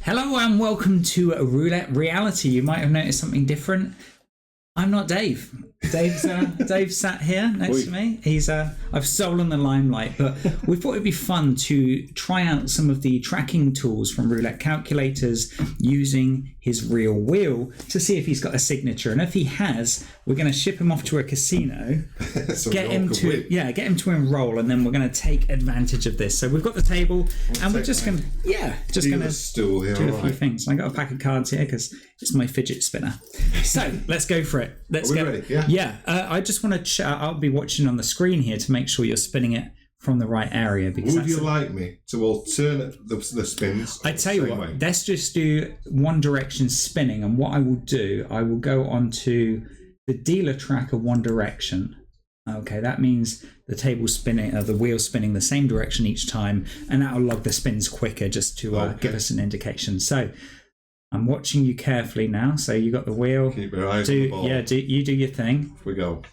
Hello and welcome to Roulette Reality. You might have noticed something different. I'm not Dave. Dave's sat here next to me. I've stolen the limelight, but we thought it'd be fun to try out some of the tracking tools from Roulette calculators using his real wheel to see if he's got a signature. And if he has, we're going to ship him off to a casino, get him to enroll, and then we're going to take advantage of this. So we've got the table, and we're just going to do a few things. I got a pack of cards here because it's my fidget spinner. So let's go for it. Let's go. Ready? Yeah. I just want to I'll be watching on the screen here to make sure you're spinning it from the right area. Because would you like me to alternate the spins? I tell you what, let's just do one direction spinning, and what I will do, I will go onto the dealer tracker one direction. Okay, that means the table spinning, the wheel spinning the same direction each time, and that will log the spins quicker just to give us an indication. So I'm watching you carefully now. So you got the wheel. Keep your eyes on the ball. Yeah, you do your thing. Off we go.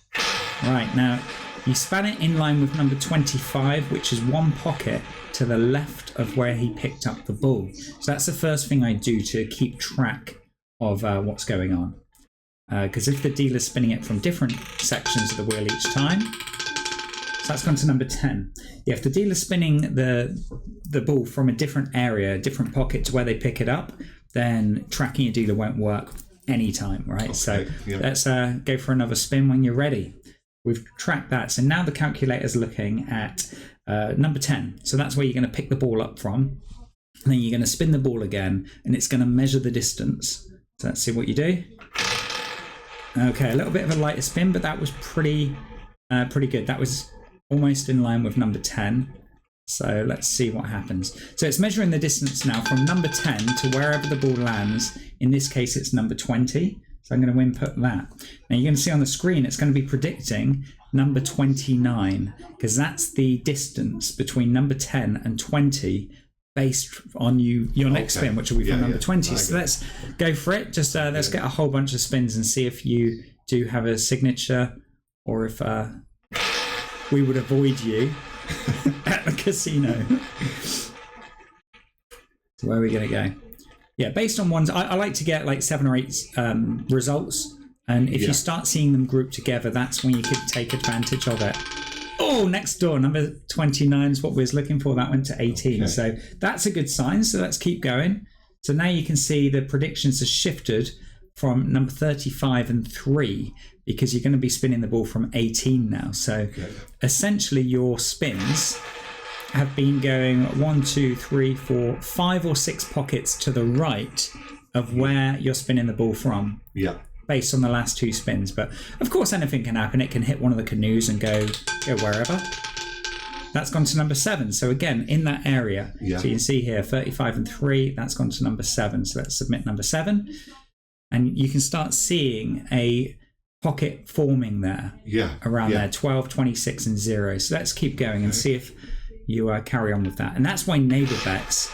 Right, now you span it in line with number 25, which is one pocket to the left of where he picked up the ball. So that's the first thing I do to keep track of what's going on. Because if the dealer's spinning it from different sections of the wheel each time, so that's gone to number 10. Yeah, if the dealer's spinning the ball from a different area, a different pocket to where they pick it up, then tracking a dealer won't work anytime, right? Okay, so let's go for another spin when you're ready. We've tracked that. So now the calculator's looking at number 10. So that's where you're going to pick the ball up from. And then you're going to spin the ball again, and it's going to measure the distance. So let's see what you do. Okay, a little bit of a lighter spin, but that was pretty good. That was almost in line with number 10. So let's see what happens. So it's measuring the distance now from number 10 to wherever the ball lands. In this case, it's number 20. So I'm going to input that. Now you're going to see on the screen, it's going to be predicting number 29, because that's the distance between number 10 and 20 based on your next spin, which will be from number 20. So let's go for it. Just let's get a whole bunch of spins and see if you do have a signature, or if we would avoid you at the casino. So where are we going to go? Yeah, based on ones, I like to get like 7 or 8 results. And if you start seeing them grouped together, that's when you could take advantage of it. Oh, next door, number 29 is what we was looking for. That went to 18. Okay. So that's a good sign. So let's keep going. So now you can see the predictions have shifted from number 35 and 3, because you're going to be spinning the ball from 18 now. So essentially your spins have been going 1, 2, 3, 4, 5 or 6 pockets to the right of where you're spinning the ball from. Yeah. Based on the last 2 spins. But of course anything can happen. It can hit one of the canoes and go wherever. That's gone to number 7. So again, in that area. Yeah. So you can see here 35 and 3, that's gone to number 7. So let's submit number 7. And you can start seeing a pocket forming there. Around there, 12, 26 and 0. So let's keep going and see if you carry on with that. And that's why neighbor bets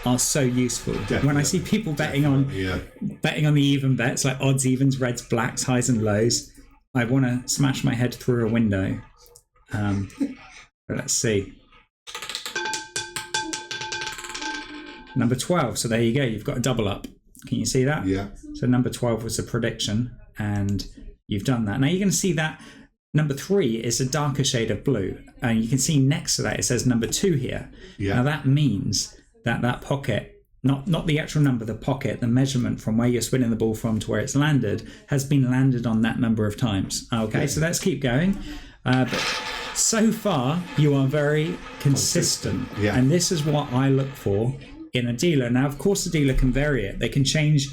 are so useful. Definitely. When I see people betting on the even bets, like odds, evens, reds, blacks, highs and lows, I want to smash my head through a window. But let's see. Number 12. So there you go. You've got a double up. Can you see that? Yeah. So number 12 was a prediction, and you've done that. Now you're going to see that number 3 is a darker shade of blue, and you can see next to that it says number 2 here. Yeah. Now that means that pocket, not the actual number, the pocket, the measurement from where you're spinning the ball from to where it's landed, has been landed on that number of times. Okay, so let's keep going. But so far, you are very consistent. Yeah. And this is what I look for in a dealer. Now, of course, the dealer can vary it. They can change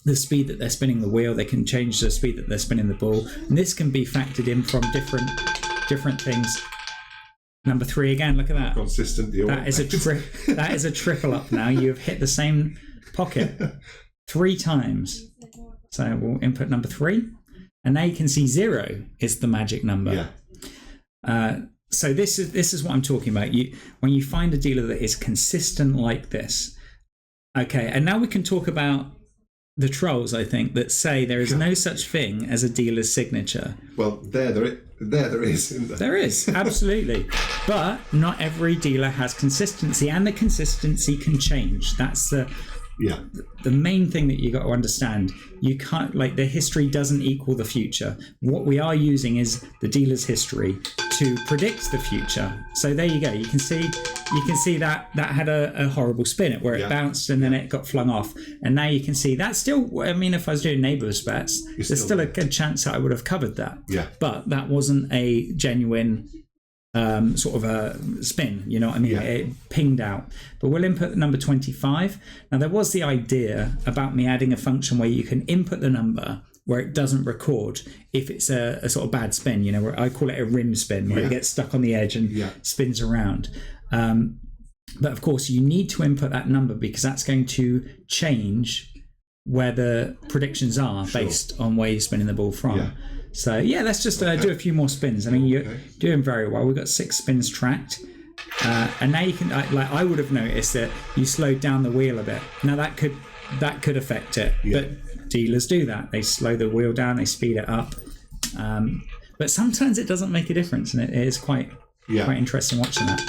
the speed that they're spinning the wheel. They can change the speed that they're spinning the ball. And this can be factored in from different things. Number 3 again, look at that. Consistent deal. That is a triple up now. You have hit the same pocket 3 times. So we'll input number 3. And now you can see 0 is the magic number. Yeah. So this is what I'm talking about. When you find a dealer that is consistent like this. Okay, and now we can talk about the trolls, I think, that say there is no such thing as a dealer's signature. Well, There is, isn't there? There is, absolutely. But not every dealer has consistency, and the consistency can change. That's the main thing that you got to understand. You can't, like, the history doesn't equal the future. What we are using is the dealer's history to predict the future. So there you go. You can see that had a horrible spin where it bounced and then it got flung off. And now you can see that's still, I mean, if I was doing neighbours bets, there's still a good chance that I would have covered that. Yeah. But that wasn't a genuine sort of a spin, you know what I mean? It pinged out. But we'll input the number 25. Now, there was the idea about me adding a function where you can input the number where it doesn't record if it's a sort of bad spin, you know, where I call it a rim spin, where it gets stuck on the edge and spins around. But of course, you need to input that number because that's going to change where the predictions are based on where you're spinning the ball from. Yeah. So let's just do a few more spins. I mean, you're doing very well. We've got 6 spins tracked, and now you can. I would have noticed that you slowed down the wheel a bit. Now that could affect it, but dealers do that. They slow the wheel down, they speed it up, but sometimes it doesn't make a difference, and it is quite interesting watching that.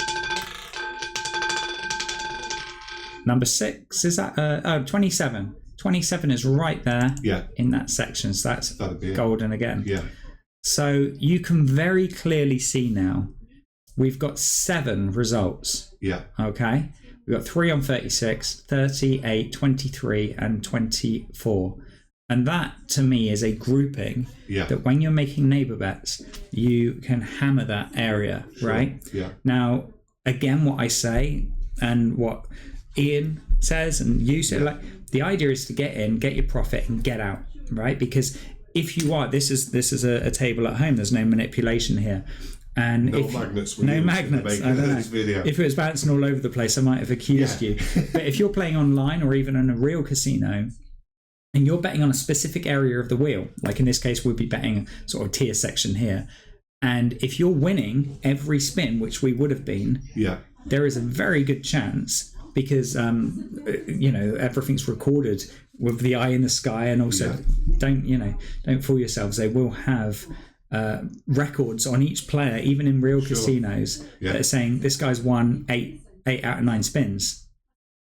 Number 6 is that 27. 27 is right there in that section, so that's golden again. Yeah. So you can very clearly see now we've got 7 results. Yeah. Okay. We've got 3 on 36, 38, 23, and 24. And that, to me, is a grouping that when you're making neighbour bets, you can hammer that area, right? Yeah. Now, again, what I say and what Ian says and you say, like, the idea is to get in, get your profit, and get out, right? Because if you are, this is a table at home. There's no manipulation here, and no magnets. I don't know. If it was bouncing all over the place, I might have accused you. But if you're playing online or even in a real casino, and you're betting on a specific area of the wheel, like in this case, we'd be betting sort of tier section here, and if you're winning every spin, which we would have been, there is a very good chance. Because everything's recorded with the eye in the sky, and also don't fool yourselves. They will have records on each player, even in real casinos, that are saying this guy's won 8 out of 9 spins,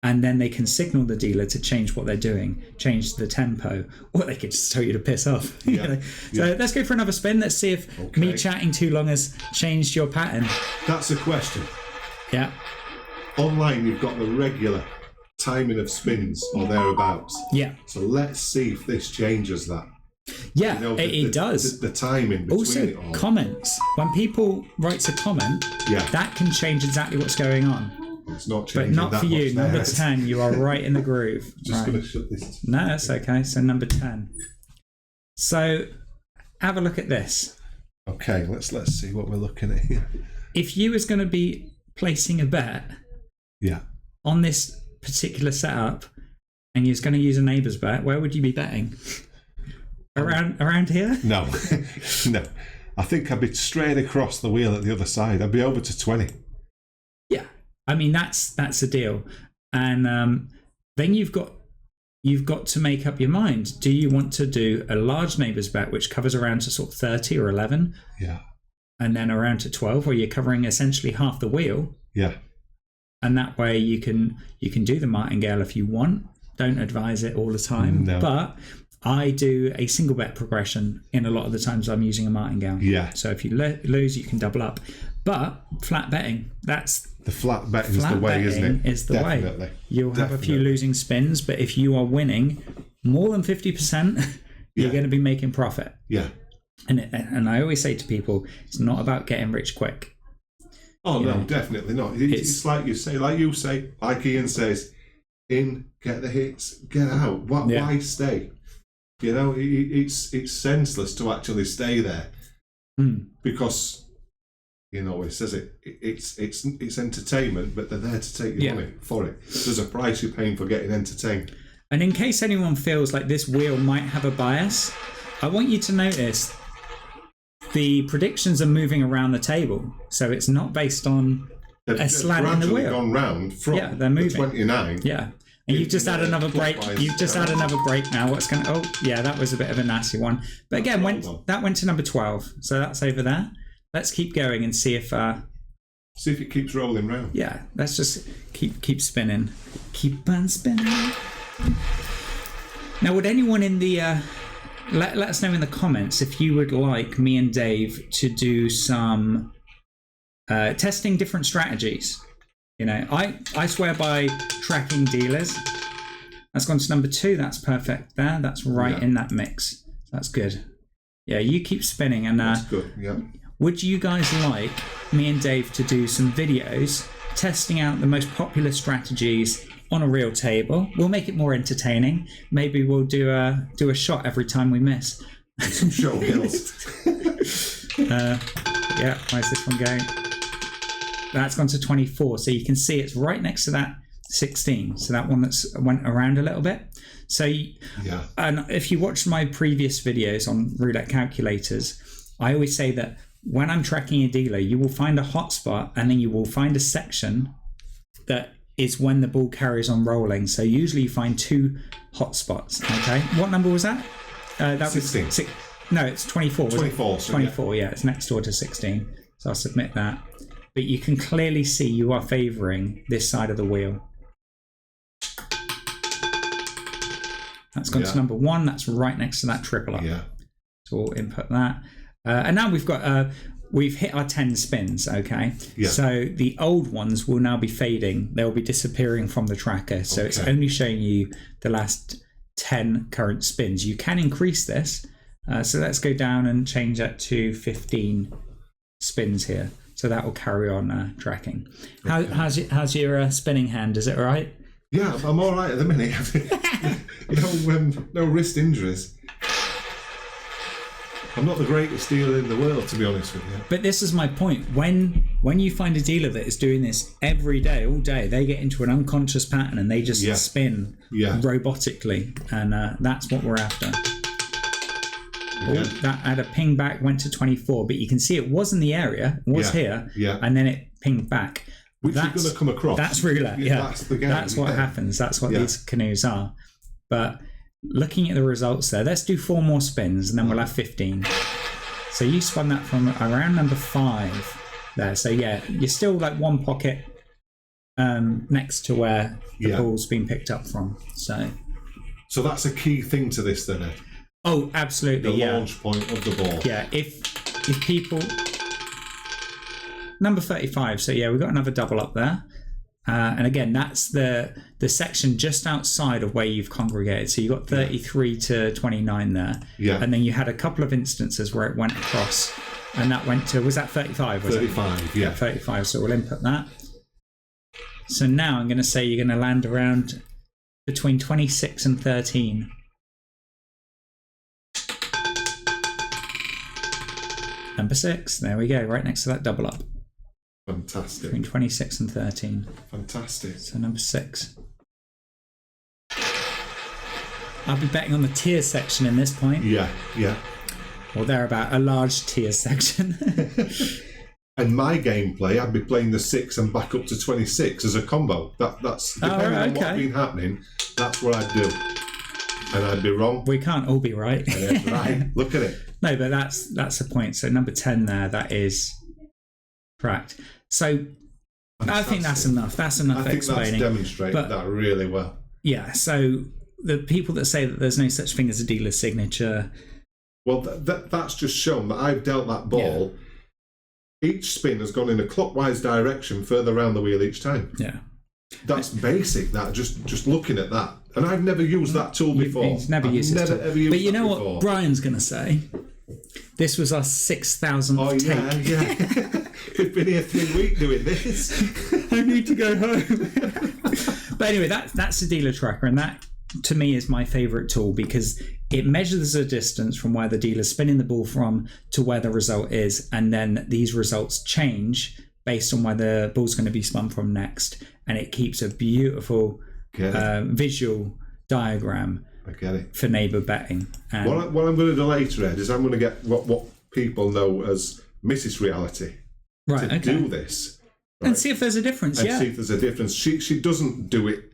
and then they can signal the dealer to change what they're doing, change the tempo, or they could just tell you to piss off. So let's go for another spin. Let's see if me chatting too long has changed your pattern. That's a question. Yeah. Online, you've got the regular timing of spins or thereabouts. Yeah. So let's see if this changes that. Yeah, it does. The timing between also, it all. Comments. When people write a comment, that can change exactly what's going on. It's not changing. But not for you. Number 10, you are right in the groove. Just going to shut this. No, that's okay. So number 10. So have a look at this. Okay, let's see what we're looking at here. If you was going to be placing a bet on this particular setup, and you're going to use a neighbour's bet, where would you be betting? Around here? No. No. I think I'd be straight across the wheel at the other side. I'd be over to 20. Yeah. I mean, that's a deal. And then you've got to make up your mind. Do you want to do a large neighbour's bet, which covers around to sort of 30 or 11? Yeah. And then around to 12, where you're covering essentially half the wheel? Yeah. And that way you can do the martingale if you want. Don't advise it all the time. No. But I do a single bet progression in a lot of the times I'm using a martingale. Yeah. So if you lose, you can double up. But flat betting, that's... The flat betting is the way, isn't it? Is the Definitely. way. You'll have a few losing spins, but if you are winning more than 50%, you're going to be making profit. Yeah. And I always say to people, it's not about getting rich quick. Oh, no, definitely not. It's like you say, like Ian says, in, get the hits, get out. Why stay? You know, it's senseless to actually stay there because, you know, it says it's entertainment, but they're there to take your money for it. There's a price you're paying for getting entertained. And in case anyone feels like this wheel might have a bias, I want you to notice the predictions are moving around the table, so it's not based on a slant in the wheel. Gone round from they're moving. The 29. Yeah, and you've just had another break. You've just had another break now. What's going? Oh, yeah, that was a bit of a nasty one. But again, that went to number 12, so that's over there. let's keep going and see if it keeps rolling round. Yeah, let's just keep spinning. Keep on spinning. Now, would anyone in the let us know in the comments if you would like me and Dave to do some testing different strategies. You know, I swear by tracking dealers. That's gone to number 2. That's perfect there. That's right in that mix. That's good. Yeah, you keep spinning. And that's good. Yeah. Would you guys like me and Dave to do some videos testing out the most popular strategies on a real table? We'll make it more entertaining. Maybe we'll do a shot every time we miss. Some show kills. Yeah, where's this one going? That's gone to 24. So you can see it's right next to that 16. So that one that's went around a little bit. So and if you watched my previous videos on roulette calculators, I always say that when I'm tracking a dealer, you will find a hotspot and then you will find a section that is when the ball carries on rolling. So usually you find 2 hotspots. Okay, what number was that? That 16. was no, it's 24. 24. 24. Yeah, it's next door to 16. So I'll submit that. But you can clearly see you are favouring this side of the wheel. That's gone to number 1. That's right next to that triple up. Yeah. So we'll input that. And now we've got we've hit our 10 spins. Okay. Yeah. So the old ones will now be fading. They'll be disappearing from the tracker. So it's only showing you the last 10 current spins. You can increase this. So let's go down and change that to 15 spins here. So that will carry on tracking. How's your spinning hand? Is it all right? Yeah, I'm all right at the minute. No wrist injuries. I'm not the greatest dealer in the world, to be honest with you. But this is my point. When you find a dealer that is doing this every day, all day, they get into an unconscious pattern and they just spin robotically. And that's what we're after. Yeah. That had a ping back, went to 24, but you can see it was in the area, here, and then it pinged back. Which you're going to come across. That's roulette, That's the game. That's what happens. That's what these canoes are. But looking at the results there, let's do 4 more spins, and then we'll have 15. So you spun that from around number 5 there. So yeah, you're still like 1 pocket next to where the ball's been picked up from. So that's a key thing to this, then, Ed. Oh, absolutely, the launch point of the ball. Yeah, if people... Number 35, so yeah, we've got another double up there. And again, that's the section just outside of where you've congregated. So you've got 33 to 29 there. Yeah. And then you had a couple of instances where it went across, and that went to... Was that 35? 35, yeah. 35, so we'll input that. So now I'm going to say you're going to land around between 26 and 13. Number 6, there we go, right next to that double up. Fantastic. Between 26 and 13. Fantastic. So number 6. I'll be betting on the tier section in this point. Yeah. Or thereabout, a large tier section. And my gameplay, I'd be playing the 6 and back up to 26 as a combo. That's depending on what's been happening, that's what I'd do. And I'd be wrong. We can't all be right. Right. Look at it. No, but that's the point. So number 10 there, that is correct. So fantastic. I think that's enough. That's enough explaining. I think that's demonstrated that really well. Yeah, so the people that say that there's no such thing as a dealer signature... Well, that's just shown that I've dealt that ball. Yeah. Each spin has gone in a clockwise direction further around the wheel each time. Yeah. That's basic, that. Just looking at that. And I've never used that tool before. He's never used it. Ever used but you know before. What Brian's going to say? This was our 6,000th take. Yeah. We've been here 3 weeks doing this. I need to go home. But anyway, that's the dealer tracker, and that to me is my favourite tool because it measures the distance from where the dealer's spinning the ball from to where the result is, and then these results change based on where the ball's going to be spun from next, and it keeps a beautiful visual diagram for neighbour betting. And what I'm going to do later, Ed, is I'm going to get what people know as Mrs. Reality to do this. Right? And see if there's a difference, see if there's a difference. She doesn't do it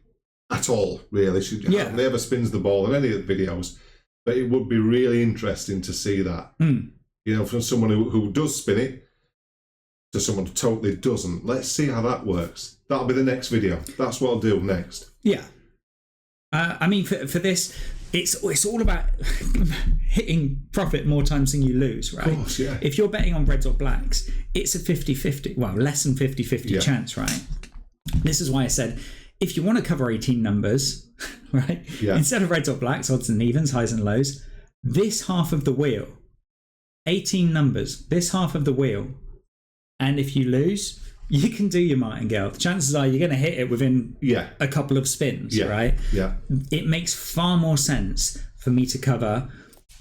at all, really. She hardly ever spins the ball in any of the videos, but it would be really interesting to see that. You know, from someone who does spin it, to someone who totally doesn't. Let's see how that works. That'll be the next video. That's what I'll do next. Yeah. I mean, for this, it's all about hitting profit more times than you lose, right? Of course, yeah. If you're betting on reds or blacks, it's a 50-50, well, less than 50-50 chance, right? This is why I said, if you want to cover 18 numbers, right, instead of reds or blacks, odds and evens, highs and lows, this half of the wheel, 18 numbers, this half of the wheel, and if you lose, you can do your martingale. The chances are you're going to hit it within a couple of spins, right? Yeah. It makes far more sense for me to cover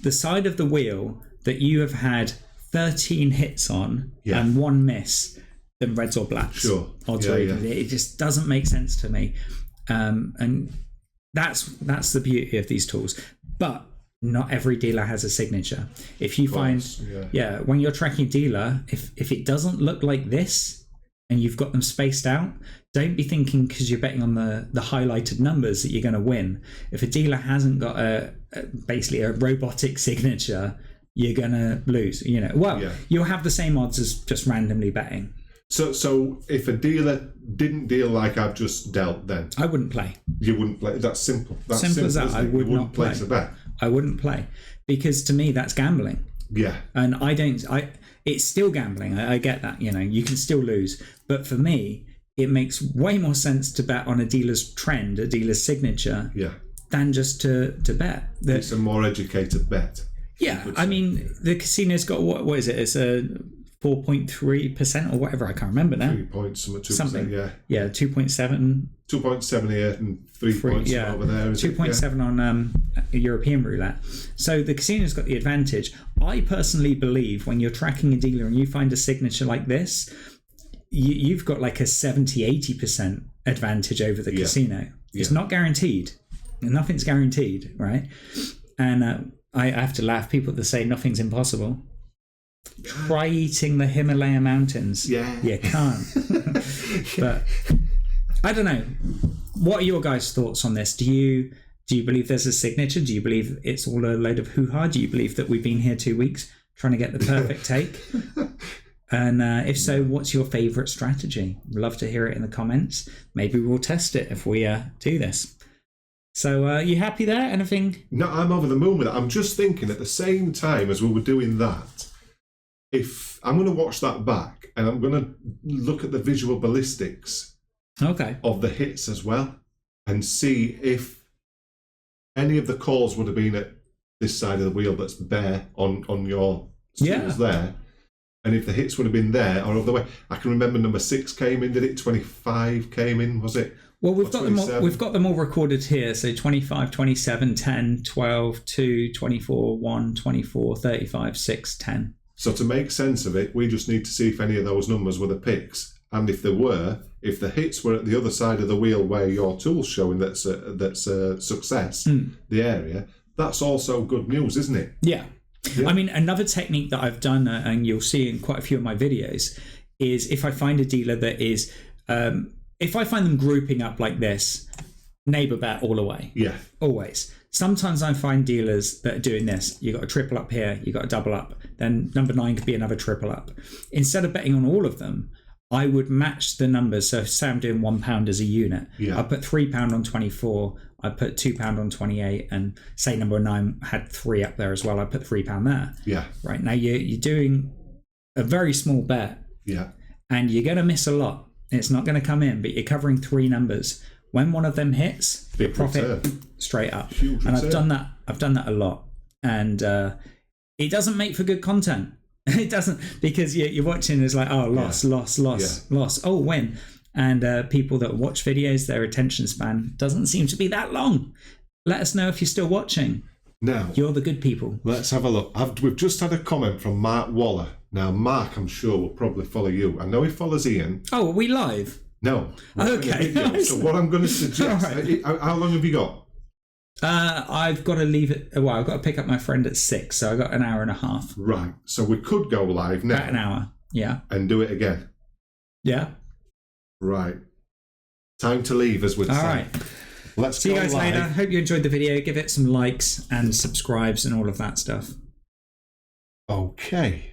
the side of the wheel that you have had 13 hits on and 1 miss than reds or blacks. Sure. Odds or even. It just doesn't make sense to me. And that's the beauty of these tools. But not every dealer has a signature. If you find, when you're tracking a dealer, if it doesn't look like this, and you've got them spaced out, don't be thinking because you're betting on the highlighted numbers that you're going to win. If a dealer hasn't got basically a robotic signature, you're going to lose. You'll have the same odds as just randomly betting. So if a dealer didn't deal like I've just dealt, then I wouldn't play. You wouldn't play. That's simple. That's simple as that. I would not play. Place a bet. I wouldn't play because to me that's gambling. Yeah. And it's still gambling. I get that. You can still lose. But for me, it makes way more sense to bet on a dealer's trend, a dealer's signature, than just to bet. It's a more educated bet. Yeah. I mean, the casino's got, what is it? It's a 4.3% or whatever. I can't remember now. 3 points, something. Yeah. Yeah, 2.7. 2.7 here and 3 points over there. 2.7 on European roulette. So the casino's got the advantage. I personally believe when you're tracking a dealer and you find a signature like this, you've got like a 70-80% advantage over the casino. It's not guaranteed. Nothing's guaranteed, right? And I have to laugh. People that say nothing's impossible. Try eating the Himalaya mountains. Yeah. You can't. But I don't know. What are your guys' thoughts on this? Do you believe there's a signature? Do you believe it's all a load of hoo-ha? Do you believe that we've been here 2 weeks trying to get the perfect take? And if so, what's your favourite strategy? Love to hear it in the comments. Maybe we'll test it if we do this. So you happy there? Anything? No, I'm over the moon with it. I'm just thinking at the same time as we were doing that, if I'm going to watch that back and I'm going to look at the visual ballistics of the hits as well and see if any of the calls would have been at this side of the wheel that's bare on your stools there. And if the hits would have been there or other way. I can remember number 6 came in, did it? 25 came in, was it? Well, we've got them all recorded here. So 25, 27, 10, 12, 2, 24, 1, 24, 35, 6, 10. So to make sense of it, we just need to see if any of those numbers were the picks. And if there were, if the hits were at the other side of the wheel where your tool's showing that's a success, the area, that's also good news, isn't it? Yeah. I mean, another technique that I've done, and you'll see in quite a few of my videos, is if I find a dealer that is, if I find them grouping up like this, neighbour bet all the way. Yeah. Always. Sometimes I find dealers that are doing this. You got a triple up here, you got a double up. Then number 9 could be another triple up. Instead of betting on all of them, I would match the numbers. So say I'm doing £1 as a unit. I put £3 on 24. I put £2 on 28, and say number 9 had 3 up there as well. I put £3 there. Yeah. Right now you're doing a very small bet. Yeah. And you're going to miss a lot. It's not going to come in, but you're covering 3 numbers. When one of them hits, the profit straight up. Huge and I've done that a lot, and it doesn't make for good content. It doesn't, because you're watching. It's like, oh, loss. Oh, win. And people that watch videos, their attention span doesn't seem to be that long. Let us know if you're still watching. Now, you're the good people. Let's have a look. We've just had a comment from Mark Waller. Now, Mark, I'm sure, will probably follow you. I know he follows Ian. Oh, are we live? No. Okay. So what I'm going to suggest, how long have you got? I've got to leave it. Well, I've got to pick up my friend at 6, so I've got an hour and a half. Right. So we could go live now. About an hour. Yeah. And do it again. Yeah. Right. Time to leave, as we'd say. All right. Let's see you guys later. Hope you enjoyed the video. Give it some likes and subscribes and all of that stuff. Okay.